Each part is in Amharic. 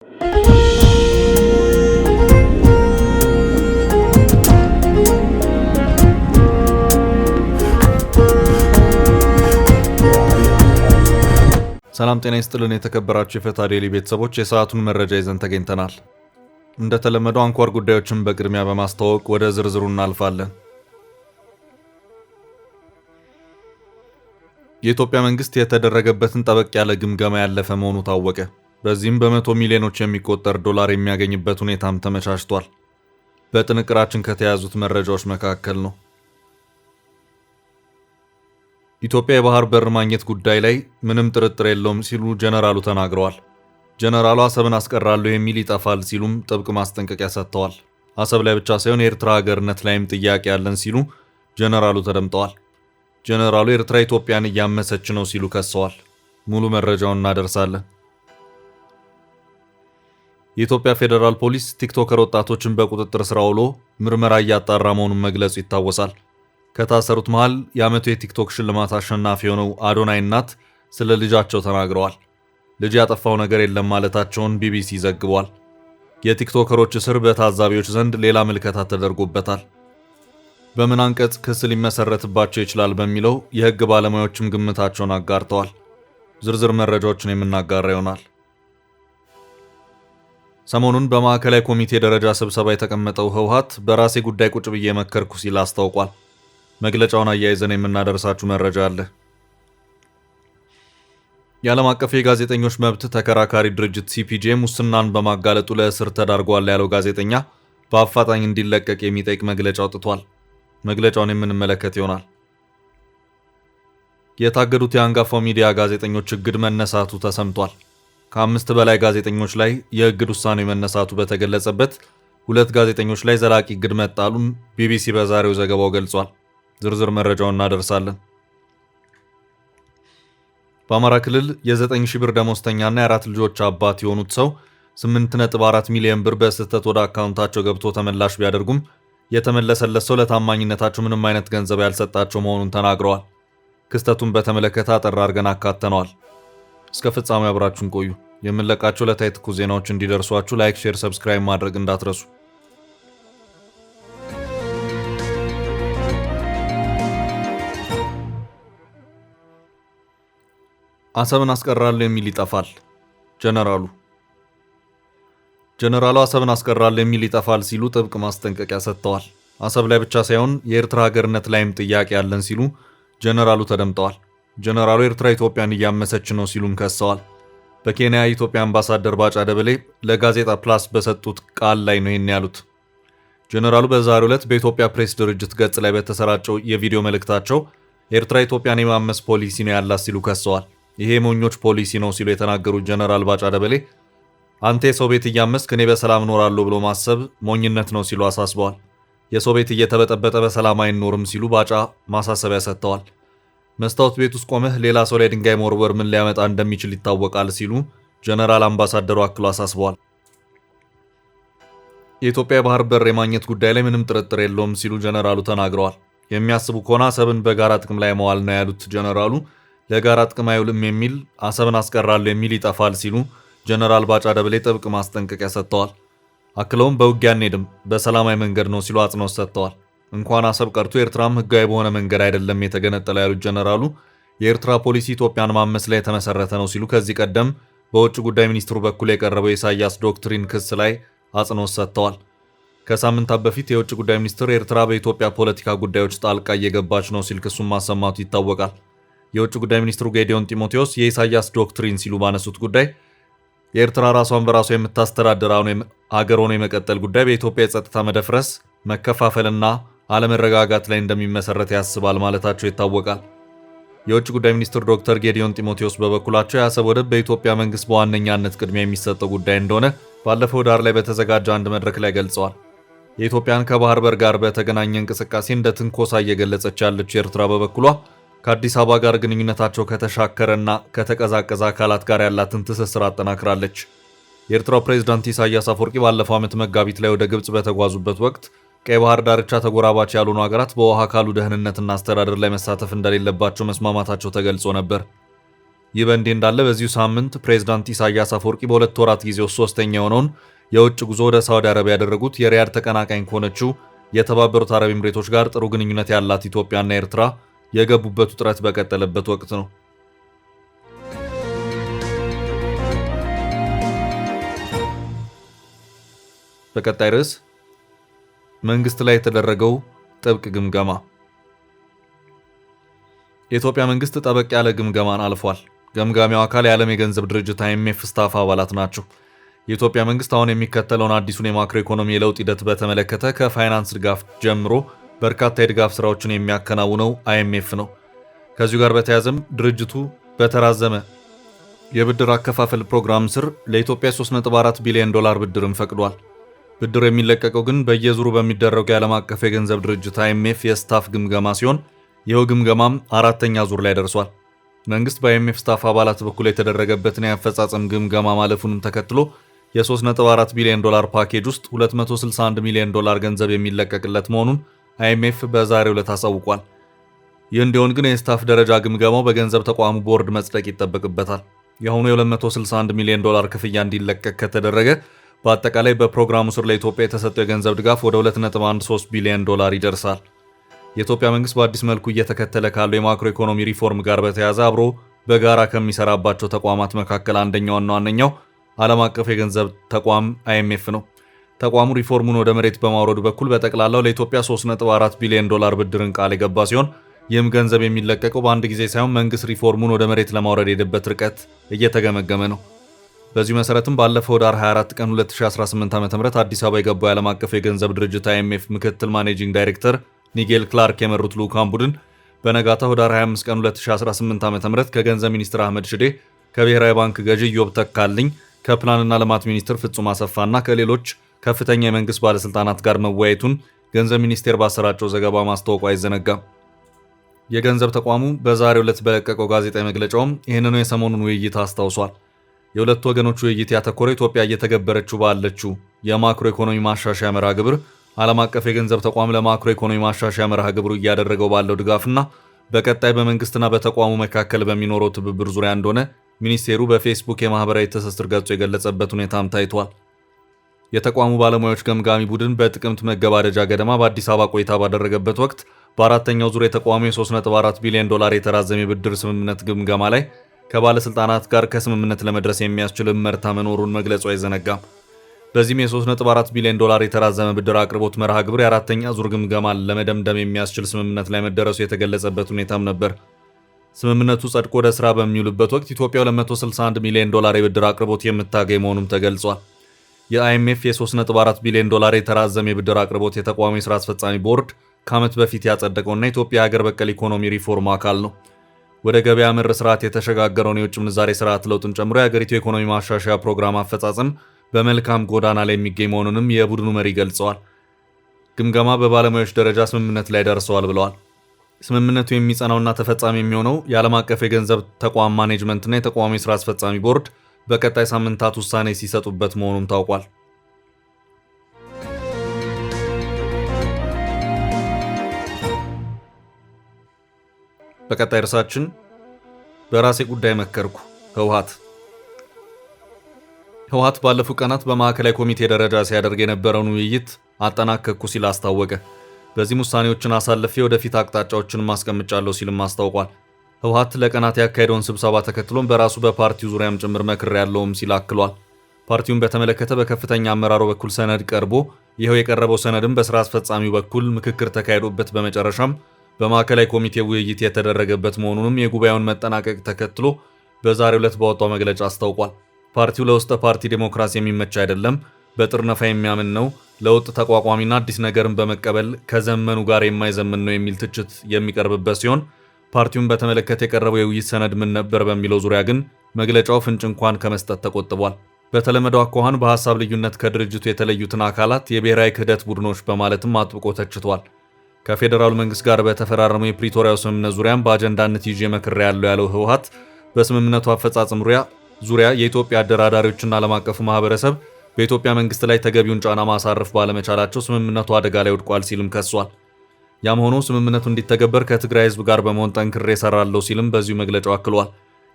ሰላም ጤና ይስጥልን የተከበራችሁ የፈታ ዴይሊ ቤተሰቦች የሰዓቱን መረጃ ይዘን ተገኝተናል። እንደተለመደው አንኳር ጉዳዮችን በቅድሚያ በማስተዋወቅ ወደ ዝርዝሩ እናልፋለን። የኢትዮጵያ መንግስት የተደረገበትን ጠበቅ ያለ ግምገማ ያለፈ መሆኑ ታወቀ። በዚህም በመቶ ሚሊዮኖች የሚቆጠር ዶላር የሚያገኝበት ሁኔታም ተመቻችቷል። በጥንቅራችን ከተያዙት መረጃዎች መካከል ነው። ኢትዮጵያ የባህር በር ማግኘት ጉዳይ ላይ ምንም ጥርጥር የለውም ሲሉ ጀነራሉ ተናግረዋል። ጀነራሉ አሰብን አስቀራለሁ የሚል ይጠፋል ሲሉም ጥብቅ ማስጠንቀቂያ ሰጥተዋል። አሰብ ላይ ብቻ ሳይሆን የኤርትራ ሀገርነት ላይም ጥያቄ ያለን ሲሉ ጀነራሉ ተደምጠዋል። ጀነራሉ ኤርትራ ኢትዮጵያን እያመሰች ነው ሲሉ ከሰዋል። ሙሉ መረጃውን እናደርሳለን። የኢትዮጵያ ፌዴራል ፖሊስ ቲክቶከር ወጣቶችን በቁጥጥር ስር አውሎ ምርመራ እያጣራ መሆኑን መግለጹ ይታወሳል። ከታሰሩት መሃል የዓመቱ የቲክቶክ ሽልማት አሸናፊ የሆነው አዶናይ እናት ስለ ልጃቸው ተናግረዋል። ልጅ ያጠፋው ነገር የለም ማለታቸውን ቢቢሲ ዘግቧል። የቲክቶከሮች እስር በታዛቢዎች ዘንድ ሌላ ምልከታ ተደርጎበታል። በምን አንቀጽ ክስ ሊመሰረትባቸው ይችላል በሚለው የህግ ባለሙያዎችም ግምታቸውን አጋርተዋል። ዝርዝር መረጃዎችን የምናጋራ ይሆናል። ሰሞኑን በማዕከላዊ ኮሚቴ ደረጃ ስብሰባ የተቀመጠው ህወሓት በራሴ ጉዳይ ቁጭ ብዬ መከርኩ ሲል አስታውቋል። መግለጫውን አያይዘን የምናደርሳችሁ መረጃ አለ። የዓለም አቀፍ የጋዜጠኞች መብት ተከራካሪ ድርጅት ሲፒጄ ሙስናን በማጋለጡ ለእስር ተዳርጓል ያለው ጋዜጠኛ በአፋጣኝ እንዲለቀቅ የሚጠይቅ መግለጫ አውጥቷል። መግለጫውን የምንመለከት ይሆናል። የታገዱት የአንጋፋው ሚዲያ ጋዜጠኞች እግድ መነሳቱ ተሰምቷል። ከ5 በላይ ጋዜጠኞች ላይ የእግድ ውሳኔ መነሳቱ በተገለጸበት 2 ጋዜጠኞች ላይ ዘላቂ እግድ መጣሉን ቢቢሲ በዛሬው ዘገባው ገልጿል። ዝርዝር መረጃውን እናደርሳለን። በአማራ ክልል የ9,000 ብር ደሞዝተኛና የ4 ልጆች አባት የሆኑት ሰው 8.4 ሚሊዮን ብር በስህተት ወደ አካውንታቸው ገብቶ ተመላሽ ቢያደርጉም የተመለሰለት ሰው ለታማኝነታቸው ምንም አይነት ገንዘብ ያልሰጣቸው መሆኑን ተናግረዋል። ክስተቱን በተመለከተ አጠር አድርገን አካተነዋል። እስከ ፍጻሜው አብራችሁን ቆዩ። የምንለቃቸው ዕለታዊ ትኩስ ዜናዎች እንዲደርሷችሁ ላይክ፣ ሼር፣ ሰብስክራይብ ማድረግ እንዳትረሱ። አሰብን አስቀራለሁ የሚል ይጠፋል። ጀነራሉ አሰብን አስቀራለሁ የሚል ይጠፋል ሲሉ ጥብቅ ማስጠንቀቂያ ሰጥተዋል። አሰብ ላይ ብቻ ሳይሆን የኤርትራ ሀገርነት ላይም ጥያቄ ያለን ሲሉ ጀነራሉ ተደምጠዋል። ጀነራሉ ኤርትራ ኢትዮጵያን እያመሰች ነው ሲሉም ከሰዋል። በኬንያ የኢትዮጵያ አምባሳደር ባጫ ደበሌ ለጋዜጣ ፕላስ በሰጡት ቃል ላይ ነው ይህን ያሉት። ጀነራሉ በዛሬው ዕለት በኢትዮጵያ ፕሬስ ድርጅት ገጽ ላይ በተሰራጨው የቪዲዮ መልእክታቸው ኤርትራ ኢትዮጵያን የማመስ ፖሊሲ ነው ያላት ሲሉ ከሰዋል። ይሄ ሞኞች ፖሊሲ ነው ሲሉ የተናገሩት ጀነራል ባጫ ደበሌ አንተ የሰው ቤት እያመስክ እኔ በሰላም እኖራለሁ ብሎ ማሰብ ሞኝነት ነው ሲሉ አሳስበዋል። የሰው ቤት እየተበጠበጠ በሰላም አይኖርም ሲሉ ባጫ ማሳሰቢያ ሰጥተዋል። መስታወት ቤት ውስጥ ቆመህ ሌላ ሰው ላይ ድንጋይ መወርወር ምን ሊያመጣ እንደሚችል ይታወቃል ሲሉ ጀነራል አምባሳደሩ አክሎ አሳስበዋል። የኢትዮጵያ የባህር በር የማግኘት ጉዳይ ላይ ምንም ጥርጥር የለውም ሲሉ ጀነራሉ ተናግረዋል። የሚያስቡ ከሆነ አሰብን በጋራ ጥቅም ላይ መዋል ነው ያሉት ጀነራሉ ለጋራ ጥቅም አይውልም የሚል አሰብን አስቀራለሁ የሚል ይጠፋል ሲሉ ጀነራል ባጫ ደበሌ ጥብቅ ማስጠንቀቂያ ሰጥተዋል። አክለውም በውጊያ አንሄድም በሰላማዊ መንገድ ነው ሲሉ አጽንኦት ሰጥተዋል። እንኳን አሰብ ቀርቶ ኤርትራም ህጋዊ በሆነ መንገድ አይደለም የተገነጠለው ያሉት ጀነራሉ የኤርትራ ፖሊሲ ኢትዮጵያን ማመስ ላይ የተመሰረተ ነው ሲሉ ከዚህ ቀደም በውጭ ጉዳይ ሚኒስትሩ በኩል የቀረበው የኢሳያስ ዶክትሪን ክስ ላይ አጽንኦት ሰጥተዋል። ከሳምንታት በፊት የውጭ ጉዳይ ሚኒስትር ኤርትራ በኢትዮጵያ ፖለቲካ ጉዳዮች ጣልቃ እየገባች ነው ሲል ክሱን ማሰማቱ ይታወቃል። የውጭ ጉዳይ ሚኒስትሩ ጌዲዮን ጢሞቴዎስ የኢሳያስ ዶክትሪን ሲሉ ባነሱት ጉዳይ የኤርትራ ራሷን በራሷ የምታስተዳድር አገር ሆኖ የመቀጠል ጉዳይ በኢትዮጵያ የጸጥታ መደፍረስ፣ መከፋፈልና አለመረጋጋት ላይ እንደሚመሰረት ያስባል ማለታቸው ይታወቃል። የውጭ ጉዳይ ሚኒስትር ዶክተር ጌዲዮን ጢሞቴዎስ በበኩላቸው የአሰብ ወደብ በኢትዮጵያ መንግስት በዋነኛነት ቅድሚያ የሚሰጠው ጉዳይ እንደሆነ ባለፈው ዳር ላይ በተዘጋጀ አንድ መድረክ ላይ ገልጸዋል። የኢትዮጵያን ከባህር በር ጋር በተገናኘ እንቅስቃሴ እንደ ትንኮሳ እየገለጸች ያለችው ኤርትራ በበኩሏ ከአዲስ አበባ ጋር ግንኙነታቸው ከተሻከረና ከተቀዛቀዘ አካላት ጋር ያላትን ትስስር አጠናክራለች። የኤርትራው ፕሬዝዳንት ኢሳያስ አፈወርቂ ባለፈው ዓመት መጋቢት ላይ ወደ ግብጽ በተጓዙበት ወቅት ቀይ ባህር ዳርቻ ተጎራባች ያልሆኑ ሀገራት በውሃ አካሉ ደህንነትና አስተዳደር ላይ መሳተፍ እንደሌለባቸው መስማማታቸው ተገልጾ ነበር። ይህ በእንዲህ እንዳለ በዚሁ ሳምንት ፕሬዝዳንት ኢሳያስ አፈወርቂ በ2 ወራት ጊዜ ውስጥ ሶስተኛ የሆነውን የውጭ ጉዞ ወደ ሳውዲ አረቢያ ያደረጉት የሪያድ ተቀናቃኝ ከሆነችው የተባበሩት አረብ ኤምሬቶች ጋር ጥሩ ግንኙነት ያላት ኢትዮጵያና ኤርትራ የገቡበት ውጥረት በቀጠለበት ወቅት ነው። በቀጣይ ርዕስ መንግስት ላይ የተደረገው ጥብቅ ግምገማ። የኢትዮጵያ መንግስት ጠበቅ ያለ ግምገማን አልፏል። ገምጋሚው አካል የዓለም የገንዘብ ድርጅት IMF ስታፍ አባላት ናቸው። የኢትዮጵያ መንግስት አሁን የሚከተለውን አዲሱን የማክሮ ኢኮኖሚ የለውጥ ሂደት በተመለከተ ከፋይናንስ ድጋፍ ጀምሮ በርካታ የድጋፍ ስራዎችን የሚያከናውነው IMF ነው። ከዚሁ ጋር በተያያዘም ድርጅቱ በተራዘመ የብድር አከፋፈል ፕሮግራም ስር ለኢትዮጵያ $3.4 ቢሊዮን ብድርን ፈቅዷል። ብድር የሚለቀቀው ግን በየዙሩ በሚደረገው የዓለም አቀፍ የገንዘብ ድርጅት IMF የስታፍ ግምገማ ሲሆን ይኸው ግምገማም 4ኛ ዙር ላይ ደርሷል። መንግስት በIMF ስታፍ አባላት በኩል የተደረገበትን የአፈጻጸም ግምገማ ማለፉንም ተከትሎ የ$3.4 ቢሊዮን ፓኬጅ ውስጥ $261 ሚሊዮን ገንዘብ የሚለቀቅለት መሆኑን IMF በዛሬው ዕለት አሳውቋል። ይህ እንዲሆን ግን የስታፍ ደረጃ ግምገማው በገንዘብ ተቋሙ ቦርድ መጽደቅ ይጠበቅበታል። የአሁኑ የ$261 ሚሊዮን ክፍያ እንዲለቀቅ ከተደረገ በአጠቃላይ በፕሮግራሙ ስር ለኢትዮጵያ የተሰጠው የገንዘብ ድጋፍ ወደ $2.13 ቢሊዮን ይደርሳል። የኢትዮጵያ መንግስት በአዲስ መልኩ እየተከተለ ካለው የማክሮ ኢኮኖሚ ሪፎርም ጋር በተያያዘ አብሮ በጋራ ከሚሰራባቸው ተቋማት መካከል አንደኛውና ዋነኛው ዓለም አቀፍ የገንዘብ ተቋም IMF ነው። ተቋሙ ሪፎርሙን ወደ መሬት በማውረዱ በኩል በጠቅላላው ለኢትዮጵያ $3.4 ቢሊዮን ብድርን ቃል የገባ ሲሆን ይህም ገንዘብ የሚለቀቀው በአንድ ጊዜ ሳይሆን መንግስት ሪፎርሙን ወደ መሬት ለማውረድ የሄደበት ርቀት እየተገመገመ ነው። በዚሁ መሰረትም ባለፈው ዳር 24 ቀን 2018 ዓ.ም አዲስ አበባ የገባው የዓለም አቀፍ የገንዘብ ድርጅት IMF ምክትል ማኔጂንግ ዳይሬክተር ኒጌል ክላርክ የመሩት ልዑካን ቡድን በነጋታው ዳር 25 ቀን 2018 ዓ.ም ከገንዘብ ሚኒስትር አህመድ ሽዴ፣ ከብሔራዊ ባንክ ገዢ ኢዮብ ተካልኝ፣ ከፕላንና ልማት ሚኒስትር ፍጹም አሰፋና ከሌሎች ከፍተኛ የመንግስት ባለስልጣናት ጋር መወያየቱን ገንዘብ ሚኒስቴር ባሰራጨው ዘገባ ማስታወቁ አይዘነጋም። የገንዘብ ተቋሙ በዛሬው ዕለት በለቀቀው ጋዜጣዊ መግለጫውም ይህንኑ የሰሞኑን ውይይት አስታውሷል። የሁለቱ ወገኖች ውይይት ያተኮረው ኢትዮጵያ እየተገበረችው ባለችው የማክሮ ኢኮኖሚ ማሻሻያ መርሃ ግብር፣ ዓለም አቀፍ የገንዘብ ተቋም ለማክሮ ኢኮኖሚ ማሻሻያ መርሃ ግብሩ እያደረገው ባለው ድጋፍና በቀጣይ በመንግስትና በተቋሙ መካከል በሚኖረው ትብብር ዙሪያ እንደሆነ ሚኒስቴሩ በፌስቡክ የማህበራዊ ትስስር ገጹ የገለጸበት ሁኔታም ታይቷል። የተቋሙ ባለሙያዎች ገምጋሚ ቡድን በጥቅምት መገባደጃ ገደማ በአዲስ አበባ ቆይታ ባደረገበት ወቅት በአራተኛው ዙር የተቋሙ የ$3.4 ቢሊዮን የተራዘመ የብድር ስምምነት ግምገማ ላይ ከባለስልጣናት ጋር ከስምምነት ለመድረስ የሚያስችል እመርታ መኖሩን መግለጹ አይዘነጋም። በዚህም የ$3.4 ቢሊዮን የተራዘመ ብድር አቅርቦት መርሃ ግብር የአራተኛ ዙር ግምገማን ለመደምደም የሚያስችል ስምምነት ላይ መደረሱ የተገለጸበት ሁኔታም ነበር። ስምምነቱ ጸድቆ ወደ ስራ በሚውልበት ወቅት ኢትዮጵያ $261 ሚሊዮን የብድር አቅርቦት የምታገኝ መሆኑም ተገልጿል። የIMF የ$3.4 ቢሊዮን የተራዘመ የብድር አቅርቦት የተቋሙ የሥራ አስፈጻሚ ቦርድ ከዓመት በፊት ያጸደቀውና ኢትዮጵያ የሀገር በቀል ኢኮኖሚ ሪፎርም አካል ነው። ወደ ገበያ መር ስርዓት የተሸጋገረውን የውጭ ምንዛሬ ስርዓት ለውጥን ጨምሮ የሀገሪቱ የኢኮኖሚ ማሻሻያ ፕሮግራም አፈጻጸም በመልካም ጎዳና ላይ የሚገኝ መሆኑንም የቡድኑ መሪ ገልጸዋል። ግምገማ በባለሙያዎች ደረጃ ስምምነት ላይ ደርሰዋል ብለዋል። ስምምነቱ የሚጸናውና ተፈጻሚ የሚሆነው የዓለም አቀፍ የገንዘብ ተቋም ማኔጅመንትና የተቋሙ የሥራ አስፈጻሚ ቦርድ በቀጣይ ሳምንታት ውሳኔ ሲሰጡበት መሆኑም ታውቋል። በቀጣይ ርዕሳችን በራሴ ጉዳይ መከርኩ። ህወሓት ባለፉት ቀናት በማዕከላዊ ኮሚቴ ደረጃ ሲያደርግ የነበረውን ውይይት አጠናከቅኩ ሲል አስታወቀ። በዚህም ውሳኔዎችን አሳልፌ ወደፊት አቅጣጫዎችን ማስቀምጫለሁ ሲልም አስታውቋል። ህወሓት ለቀናት ያካሄደውን ስብሰባ ተከትሎም በራሱ በፓርቲው ዙሪያም ጭምር መክሬያለሁም ሲል አክሏል። ፓርቲውን በተመለከተ በከፍተኛ አመራሩ በኩል ሰነድ ቀርቦ ይኸው የቀረበው ሰነድም በስራ አስፈጻሚው በኩል ምክክር ተካሂዶበት በመጨረሻም በማዕከላዊ ኮሚቴ ውይይት የተደረገበት መሆኑንም የጉባኤውን መጠናቀቅ ተከትሎ በዛሬው ዕለት ባወጣው መግለጫ አስታውቋል። ፓርቲው ለውስጠ ፓርቲ ዴሞክራሲ የሚመች አይደለም፣ በጥርነፋ የሚያምን ነው፣ ለውጥ ተቋቋሚና አዲስ ነገርን በመቀበል ከዘመኑ ጋር የማይዘምን ነው የሚል ትችት የሚቀርብበት ሲሆን ፓርቲውን በተመለከተ የቀረበው የውይይት ሰነድ ምን ነበር በሚለው ዙሪያ ግን መግለጫው ፍንጭ እንኳን ከመስጠት ተቆጥቧል። በተለመደው አኳኋን በሐሳብ ልዩነት ከድርጅቱ የተለዩትን አካላት የብሔራዊ ክህደት ቡድኖች በማለትም አጥብቆ ተችቷል። ከፌዴራሉ መንግስት ጋር በተፈራረመው የፕሪቶሪያው ስምምነት ዙሪያም በአጀንዳነት ይዤ መክሬያለሁ ያለው ህወሓት በስምምነቱ አፈጻጸም ዙሪያ የኢትዮጵያ አደራዳሪዎችና ዓለም አቀፉ ማህበረሰብ በኢትዮጵያ መንግስት ላይ ተገቢውን ጫና ማሳረፍ ባለመቻላቸው ስምምነቱ አደጋ ላይ ወድቋል ሲልም ከሷል። ያም ሆኖ ስምምነቱ እንዲተገበር ከትግራይ ህዝብ ጋር በመሆን ጠንክሬ እሰራለሁ ሲልም በዚሁ መግለጫው አክሏል።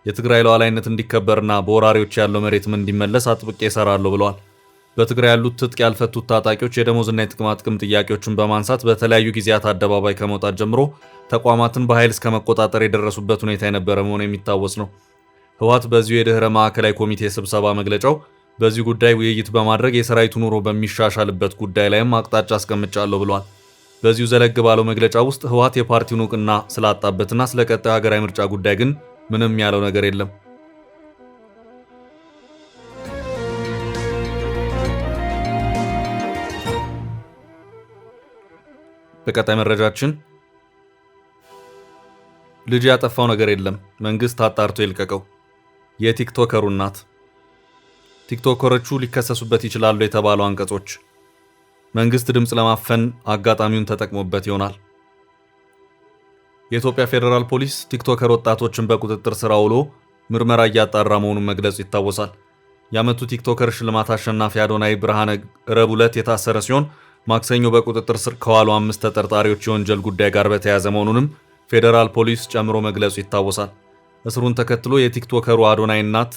የትግራይ ሉዓላዊነት እንዲከበርና በወራሪዎች ያለው መሬትም እንዲመለስ አጥብቄ እሰራለሁ ብለዋል። በትግራይ ያሉት ትጥቅ ያልፈቱት ታጣቂዎች የደሞዝና የጥቅማ ጥቅም ጥያቄዎችን በማንሳት በተለያዩ ጊዜያት አደባባይ ከመውጣት ጀምሮ ተቋማትን በኃይል እስከ መቆጣጠር የደረሱበት ሁኔታ የነበረ መሆኑ የሚታወስ ነው። ህወሓት በዚሁ የድህረ ማዕከላዊ ኮሚቴ ስብሰባ መግለጫው በዚህ ጉዳይ ውይይት በማድረግ የሰራዊቱ ኑሮ በሚሻሻልበት ጉዳይ ላይም አቅጣጫ አስቀምጫለሁ ብሏል። በዚሁ ዘለግ ባለው መግለጫ ውስጥ ህወሓት የፓርቲውን እውቅና ስላጣበትና ስለ ቀጣዩ ሀገራዊ ምርጫ ጉዳይ ግን ምንም ያለው ነገር የለም። በቀጣይ መረጃችን ልጅ ያጠፋው ነገር የለም፣ መንግስት አጣርቶ ይልቀቀው። የቲክቶከሩ እናት። ቲክቶከሮቹ ሊከሰሱበት ይችላሉ የተባሉ አንቀጾች መንግስት ድምፅ ለማፈን አጋጣሚውን ተጠቅሞበት ይሆናል። የኢትዮጵያ ፌዴራል ፖሊስ ቲክቶከር ወጣቶችን በቁጥጥር ስር አውሎ ምርመራ እያጣራ መሆኑን መግለጹ ይታወሳል። የዓመቱ ቲክቶከር ሽልማት አሸናፊ አዶናይ ብርሃነ ረቡዕ ዕለት የታሰረ ሲሆን ማክሰኞ በቁጥጥር ስር ከዋሉ 5 ተጠርጣሪዎች የወንጀል ጉዳይ ጋር በተያያዘ መሆኑንም ፌዴራል ፖሊስ ጨምሮ መግለጹ ይታወሳል። እስሩን ተከትሎ የቲክቶከሩ አዶናይ እናት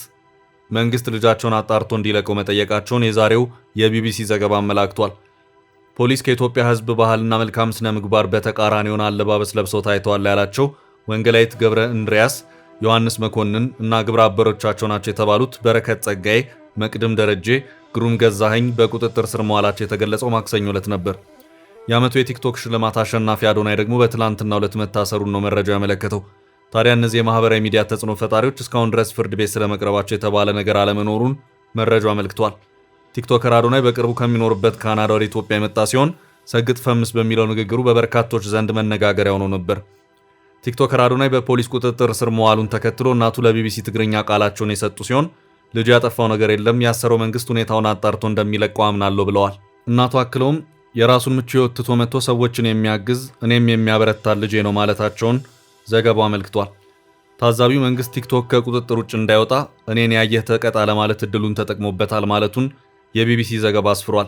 መንግስት ልጃቸውን አጣርቶ እንዲለቀው መጠየቃቸውን የዛሬው የቢቢሲ ዘገባ አመላክቷል። ፖሊስ ከኢትዮጵያ ሕዝብ ባህልና መልካም ስነ ምግባር በተቃራኒ የሆነ አለባበስ ለብሰው ታይተዋል ያላቸው ወንጌላዊት ገብረ እንድሪያስ፣ ዮሐንስ መኮንን እና ግብረ አበሮቻቸው ናቸው የተባሉት በረከት ጸጋዬ፣ መቅድም ደረጄ፣ ግሩም ገዛኸኝ በቁጥጥር ስር መዋላቸው የተገለጸው ማክሰኞ ዕለት ነበር። የዓመቱ የቲክቶክ ሽልማት አሸናፊ አዶናይ ደግሞ በትላንትናው ዕለት መታሰሩን ነው መረጃው ያመለከተው። ታዲያ እነዚህ የማህበራዊ ሚዲያ ተጽዕኖ ፈጣሪዎች እስካሁን ድረስ ፍርድ ቤት ስለመቅረባቸው የተባለ ነገር አለመኖሩን መረጃው አመልክቷል። ቲክቶከር አዶናይ በቅርቡ ከሚኖርበት ካናዳ ወደ ኢትዮጵያ የመጣ ሲሆን ሰግጥ ፈምስ በሚለው ንግግሩ በበርካቶች ዘንድ መነጋገሪያ ሆኖ ነበር። ቲክቶከር አዶናይ በፖሊስ ቁጥጥር ስር መዋሉን ተከትሎ እናቱ ለቢቢሲ ትግርኛ ቃላቸውን የሰጡ ሲሆን ልጅ ያጠፋው ነገር የለም፣ ያሰረው መንግስት ሁኔታውን አጣርቶ እንደሚለቀው አምናለሁ ብለዋል። እናቱ አክለውም የራሱን ምቹ ሕይወት ትቶ መጥቶ ሰዎችን የሚያግዝ እኔም የሚያበረታ ልጄ ነው ማለታቸውን ዘገባው አመልክቷል። ታዛቢው መንግስት ቲክቶክ ከቁጥጥር ውጭ እንዳይወጣ እኔን ያየህ ተቀጣ ለማለት እድሉን ተጠቅሞበታል ማለቱን የቢቢሲ ዘገባ አስፍሯል።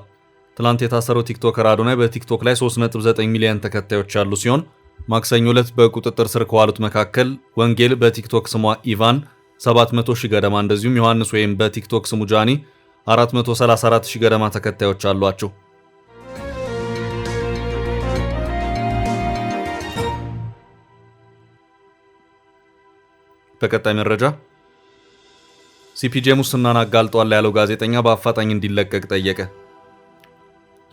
ትላንት የታሰረው ቲክቶከር አዶናይ በቲክቶክ ላይ 3.9 ሚሊዮን ተከታዮች ያሉ ሲሆን ማክሰኞ ዕለት በቁጥጥር ስር ከዋሉት መካከል ወንጌል በቲክቶክ ስሟ ኢቫን 700 ሺህ ገደማ እንደዚሁም ዮሐንስ ወይም በቲክቶክ ስሙ ጃኒ 434 ሺህ ገደማ ተከታዮች አሏቸው። በቀጣይ መረጃ ሲፒጄ ሙስናን አጋልጧል ያለው ጋዜጠኛ በአፋጣኝ እንዲለቀቅ ጠየቀ።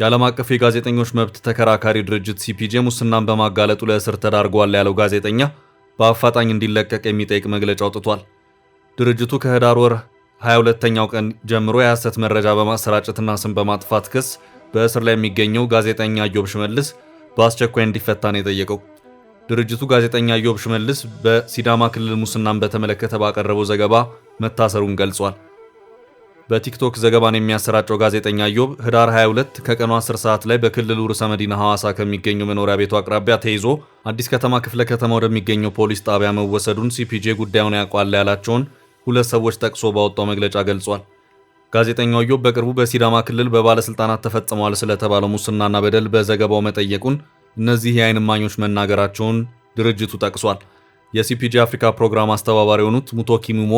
የዓለም አቀፍ የጋዜጠኞች መብት ተከራካሪ ድርጅት ሲፒጄ ሙስናን በማጋለጡ ለእስር ተዳርጓል ያለው ጋዜጠኛ በአፋጣኝ እንዲለቀቅ የሚጠይቅ መግለጫ አውጥቷል። ድርጅቱ ከህዳር ወር 22ኛው ቀን ጀምሮ የሐሰት መረጃ በማሰራጨትና ስም በማጥፋት ክስ በእስር ላይ የሚገኘው ጋዜጠኛ ኢዮብ ሽመልስ በአስቸኳይ እንዲፈታ ነው የጠየቀው። ድርጅቱ ጋዜጠኛ ኢዮብ ሽመልስ በሲዳማ ክልል ሙስናን በተመለከተ ባቀረበው ዘገባ መታሰሩን ገልጿል። በቲክቶክ ዘገባን የሚያሰራጨው ጋዜጠኛ ኢዮብ ህዳር 22 ከቀኑ 10 ሰዓት ላይ በክልሉ ርዕሰ መዲና ሐዋሳ ከሚገኘው መኖሪያ ቤቱ አቅራቢያ ተይዞ አዲስ ከተማ ክፍለ ከተማ ወደሚገኘው ፖሊስ ጣቢያ መወሰዱን ሲፒጄ ጉዳዩን ያውቃል ያላቸውን 2 ሰዎች ጠቅሶ ባወጣው መግለጫ ገልጿል። ጋዜጠኛው ኢዮብ በቅርቡ በሲዳማ ክልል በባለስልጣናት ተፈጽሟል ስለተባለው ሙስናና በደል በዘገባው መጠየቁን እነዚህ የዓይን እማኞች መናገራቸውን ድርጅቱ ጠቅሷል። የሲፒጄ አፍሪካ ፕሮግራም አስተባባሪ የሆኑት ሙቶኪ ሙሞ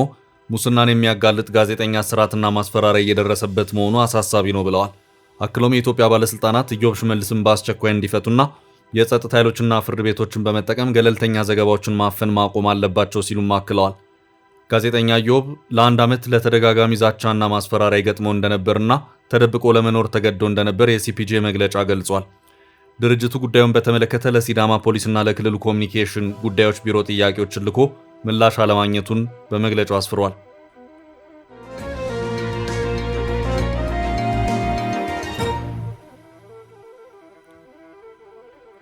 ሙስናን የሚያጋልጥ ጋዜጠኛ እስራትና ማስፈራሪያ እየደረሰበት መሆኑ አሳሳቢ ነው ብለዋል። አክሎም የኢትዮጵያ ባለስልጣናት ኢዮብ ሽመልስን በአስቸኳይ እንዲፈቱና የጸጥታ ኃይሎችና ፍርድ ቤቶችን በመጠቀም ገለልተኛ ዘገባዎችን ማፈን ማቆም አለባቸው ሲሉም አክለዋል። ጋዜጠኛ ኢዮብ ለ1 ዓመት ለተደጋጋሚ ዛቻና ማስፈራሪያ ይገጥመው እንደነበርና ተደብቆ ለመኖር ተገዶ እንደነበር የሲፒጄ መግለጫ ገልጿል። ድርጅቱ ጉዳዩን በተመለከተ ለሲዳማ ፖሊስና ለክልሉ ኮሚኒኬሽን ጉዳዮች ቢሮ ጥያቄዎችን ልኮ ምላሽ አለማግኘቱን በመግለጫው አስፍሯል።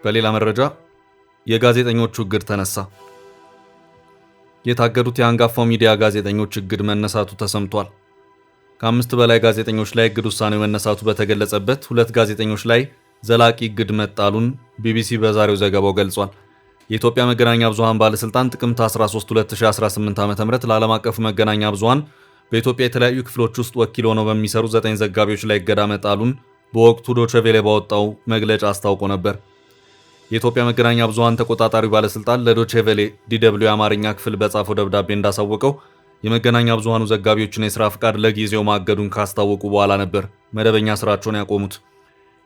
በሌላ መረጃ የጋዜጠኞቹ እግድ ተነሳ። የታገዱት የአንጋፋው ሚዲያ ጋዜጠኞች እግድ መነሳቱ ተሰምቷል። ከ5 በላይ ጋዜጠኞች ላይ እግድ ውሳኔው መነሳቱ በተገለጸበት 2 ጋዜጠኞች ላይ ዘላቂ እግድ መጣሉን ቢቢሲ በዛሬው ዘገባው ገልጿል። የኢትዮጵያ መገናኛ ብዙሃን ባለስልጣን ጥቅምት 13 2018 ዓ.ም ለዓለም አቀፉ መገናኛ ብዙሃን በኢትዮጵያ የተለያዩ ክፍሎች ውስጥ ወኪል ሆነው በሚሰሩ 9 ዘጋቢዎች ላይ እገዳ መጣሉን በወቅቱ ዶቼ ቬለ ባወጣው መግለጫ አስታውቆ ነበር። የኢትዮጵያ መገናኛ ብዙሃን ተቆጣጣሪ ባለስልጣን ለዶቼ ቬለ ዲደብሊው የአማርኛ ክፍል በጻፈው ደብዳቤ እንዳሳወቀው የመገናኛ ብዙሃኑ ዘጋቢዎችን የሥራ ፍቃድ ለጊዜው ማገዱን ካስታወቁ በኋላ ነበር መደበኛ ስራቸውን ያቆሙት።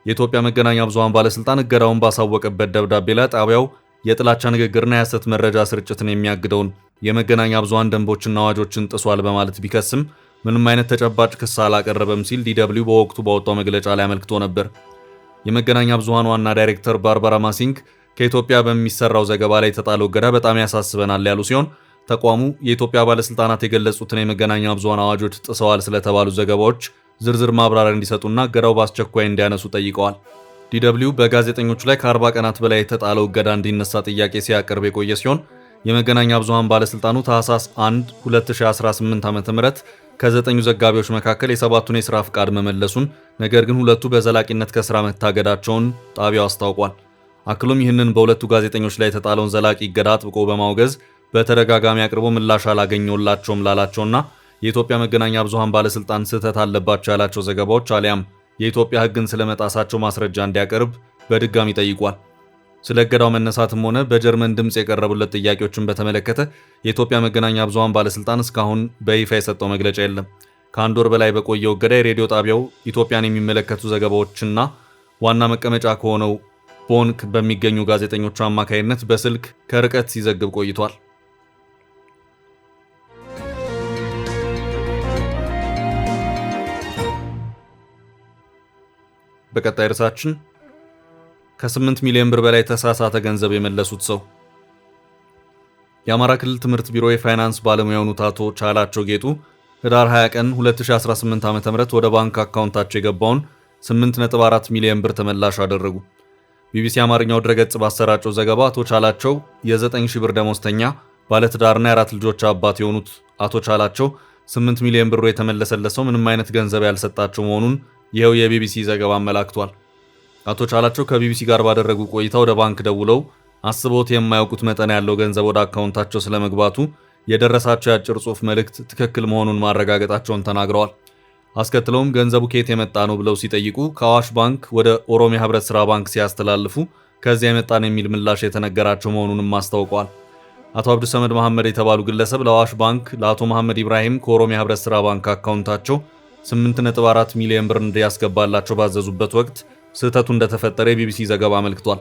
የኢትዮጵያ መገናኛ ብዙሃን ባለስልጣን እገዳውን ባሳወቀበት ደብዳቤ ላይ ጣቢያው የጥላቻ ንግግርና የሐሰት መረጃ ስርጭትን የሚያግደውን የመገናኛ ብዙሃን ደንቦችና አዋጆችን ጥሷል በማለት ቢከስም ምንም አይነት ተጨባጭ ክስ አላቀረበም ሲል ዲደብሊው በወቅቱ ባወጣው መግለጫ ላይ አመልክቶ ነበር። የመገናኛ ብዙሃን ዋና ዳይሬክተር ባርባራ ማሲንግ ከኢትዮጵያ በሚሰራው ዘገባ ላይ የተጣለው እገዳ በጣም ያሳስበናል ያሉ ሲሆን ተቋሙ የኢትዮጵያ ባለስልጣናት የገለጹትን የመገናኛ ብዙሃን አዋጆች ጥሰዋል ስለተባሉ ዘገባዎች ዝርዝር ማብራሪያ እንዲሰጡና እገዳው በአስቸኳይ እንዲያነሱ ጠይቀዋል። ዲደብሊው በጋዜጠኞቹ ላይ ከ40 ቀናት በላይ የተጣለው እገዳ እንዲነሳ ጥያቄ ሲያቀርብ የቆየ ሲሆን የመገናኛ ብዙሃን ባለስልጣኑ ታህሳስ 1 2018 ዓ.ም ከ9 ዘጋቢዎች መካከል የ7ቱን የሥራ ፍቃድ መመለሱን፣ ነገር ግን 2ቱ በዘላቂነት ከሥራ መታገዳቸውን ጣቢያው አስታውቋል። አክሎም ይህንን በሁለቱ ጋዜጠኞች ላይ የተጣለውን ዘላቂ እገዳ አጥብቆ በማውገዝ በተደጋጋሚ አቅርቦ ምላሽ አላገኘውላቸውም ላላቸውና የኢትዮጵያ መገናኛ ብዙሃን ባለስልጣን ስህተት አለባቸው ያላቸው ዘገባዎች አሊያም የኢትዮጵያ ሕግን ስለመጣሳቸው ማስረጃ እንዲያቀርብ በድጋሚ ጠይቋል። ስለ እገዳው መነሳትም ሆነ በጀርመን ድምፅ የቀረቡለት ጥያቄዎችን በተመለከተ የኢትዮጵያ መገናኛ ብዙሃን ባለስልጣን እስካሁን በይፋ የሰጠው መግለጫ የለም። ከአንድ ወር በላይ በቆየው እገዳ የሬዲዮ ጣቢያው ኢትዮጵያን የሚመለከቱ ዘገባዎችና ዋና መቀመጫ ከሆነው ቦን በሚገኙ ጋዜጠኞቹ አማካይነት በስልክ ከርቀት ሲዘግብ ቆይቷል። በቀጣይ ርዕሳችን ከ8 ሚሊዮን ብር በላይ ተሳሳተ ገንዘብ የመለሱት ሰው። የአማራ ክልል ትምህርት ቢሮ የፋይናንስ ባለሙያ የሆኑት አቶ ቻላቸው ጌጡ ህዳር 20 ቀን 2018 ዓ.ም ወደ ባንክ አካውንታቸው የገባውን 8.4 ሚሊዮን ብር ተመላሽ አደረጉ። ቢቢሲ አማርኛው ድረገጽ ባሰራጨው ዘገባ አቶ ቻላቸው የ9,000 ብር ደሞዝተኛ ባለትዳርና የ4 ልጆች አባት የሆኑት አቶ ቻላቸው 8 ሚሊዮን ብሩ የተመለሰለት ሰው ምንም አይነት ገንዘብ ያልሰጣቸው መሆኑን ይኸው የቢቢሲ ዘገባ አመላክቷል። አቶ ቻላቸው ከቢቢሲ ጋር ባደረጉ ቆይታ ወደ ባንክ ደውለው አስቦት የማያውቁት መጠን ያለው ገንዘብ ወደ አካውንታቸው ስለመግባቱ የደረሳቸው የአጭር ጽሑፍ መልእክት ትክክል መሆኑን ማረጋገጣቸውን ተናግረዋል። አስከትለውም ገንዘቡ ከየት የመጣ ነው ብለው ሲጠይቁ ከአዋሽ ባንክ ወደ ኦሮሚያ ህብረት ሥራ ባንክ ሲያስተላልፉ ከዚያ የመጣን የሚል ምላሽ የተነገራቸው መሆኑንም አስታውቀዋል። አቶ አብዱሰመድ መሐመድ የተባሉ ግለሰብ ለአዋሽ ባንክ ለአቶ መሐመድ ኢብራሂም ከኦሮሚያ ህብረት ሥራ ባንክ አካውንታቸው 8.4 ሚሊዮን ብር እንዲያስገባላቸው ባዘዙበት ወቅት ስህተቱ እንደተፈጠረ የቢቢሲ ዘገባ አመልክቷል።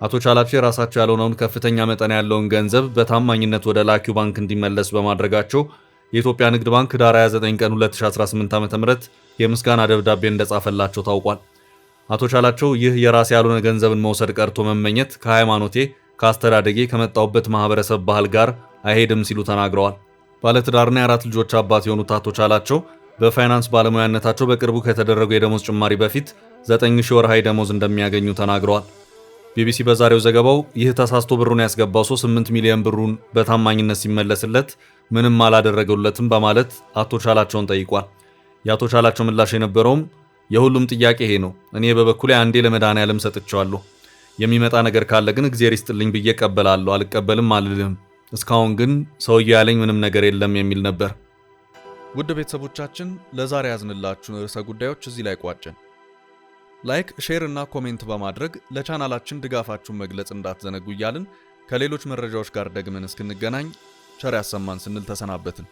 አቶ ቻላቸው የራሳቸው ያልሆነውን ከፍተኛ መጠን ያለውን ገንዘብ በታማኝነት ወደ ላኪው ባንክ እንዲመለስ በማድረጋቸው የኢትዮጵያ ንግድ ባንክ ዳር 29 ቀን 2018 ዓ.ም የምስጋና ደብዳቤ እንደጻፈላቸው ታውቋል። አቶ ቻላቸው ይህ የራስ ያልሆነ ገንዘብን መውሰድ ቀርቶ መመኘት ከሃይማኖቴ፣ ከአስተዳደጌ፣ ከመጣሁበት ማህበረሰብ ባህል ጋር አይሄድም ሲሉ ተናግረዋል። ባለትዳርና የ4 ልጆች አባት የሆኑት አቶ ቻላቸው በፋይናንስ ባለሙያነታቸው በቅርቡ ከተደረገው የደሞዝ ጭማሪ በፊት 9,000 ወርሃዊ ደሞዝ እንደሚያገኙ ተናግረዋል። ቢቢሲ በዛሬው ዘገባው ይህ ተሳስቶ ብሩን ያስገባው ሰው 8 ሚሊዮን ብሩን በታማኝነት ሲመለስለት ምንም አላደረገለትም በማለት አቶ ቻላቸውን ጠይቋል። የአቶ ቻላቸው ምላሽ የነበረውም የሁሉም ጥያቄ ይሄ ነው፣ እኔ በበኩሌ አንዴ ለመድኃኔዓለም ሰጥቼዋለሁ፣ የሚመጣ ነገር ካለ ግን እግዚአብሔር ይስጥልኝ ብዬ እቀበላለሁ፣ አልቀበልም አልልም፣ እስካሁን ግን ሰውዬው ያለኝ ምንም ነገር የለም የሚል ነበር። ውድ ቤተሰቦቻችን ለዛሬ ያዝንላችሁን ርዕሰ ጉዳዮች እዚህ ላይ ቋጨን። ላይክ፣ ሼር እና ኮሜንት በማድረግ ለቻናላችን ድጋፋችሁን መግለጽ እንዳትዘነጉ እያልን ከሌሎች መረጃዎች ጋር ደግመን እስክንገናኝ ቸር ያሰማን ስንል ተሰናበትን።